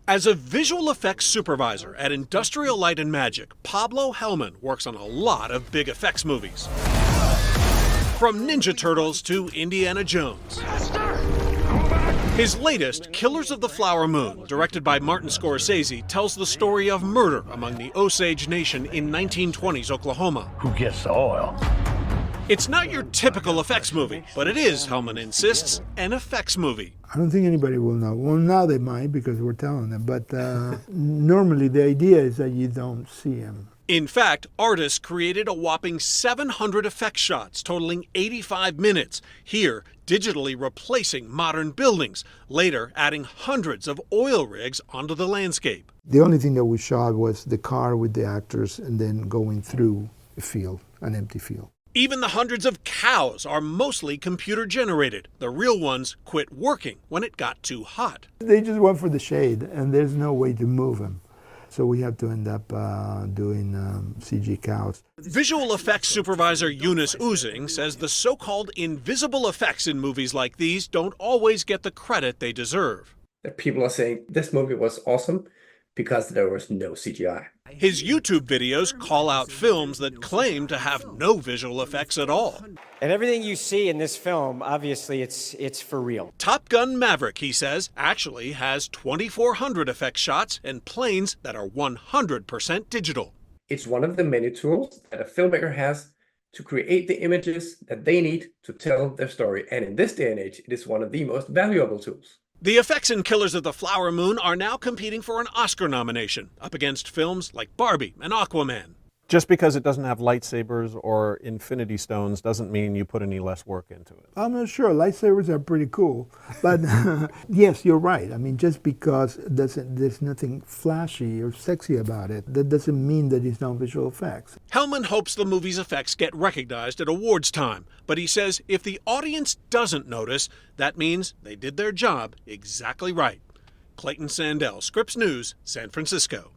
As a visual effects supervisor at Industrial Light and Magic, Pablo Helman works on a lot of big effects movies. From Ninja Turtles to Indiana Jones. His latest, Killers of the Flower Moon, directed by Martin Scorsese, tells the story of murder among the Osage Nation in 1920s Oklahoma. Who gets the oil? It's not your typical effects movie, but it is, Helman insists, an effects movie. I don't think anybody will know. Well, now they might because we're telling them, but normally the idea is that you don't see him. In fact, artists created a whopping 700 effect shots totaling 85 minutes, here digitally replacing modern buildings, later adding hundreds of oil rigs onto the landscape. The only thing that we shot was the car with the actors and then going through a field, an empty field. Even the hundreds of cows are mostly computer-generated. The real ones quit working when it got too hot. They just went for the shade, and there's no way to move them. So we have to end up doing CG cows. Visual effects supervisor Eunice Oozing says the so-called invisible effects in movies like these don't always get the credit they deserve. People are saying this movie was awesome because there was no CGI. His YouTube videos call out films that claim to have no visual effects at all. And everything you see in this film, obviously, it's for real. Top Gun Maverick, he says, actually has 2,400 effect shots and planes that are 100% digital. It's one of the many tools that a filmmaker has to create the images that they need to tell their story. And in this day and age, it is one of the most valuable tools. The effects in Killers of the Flower Moon are now competing for an Oscar nomination, up against films like Barbie and Aquaman. Just because it doesn't have lightsabers or infinity stones doesn't mean you put any less work into it. I'm not sure. Lightsabers are pretty cool. But yes, you're right. I mean, just because there's nothing flashy or sexy about it, that doesn't mean that it's not visual effects. Helman hopes the movie's effects get recognized at awards time, but he says if the audience doesn't notice, that means they did their job exactly right. Clayton Sandell, Scripps News, San Francisco.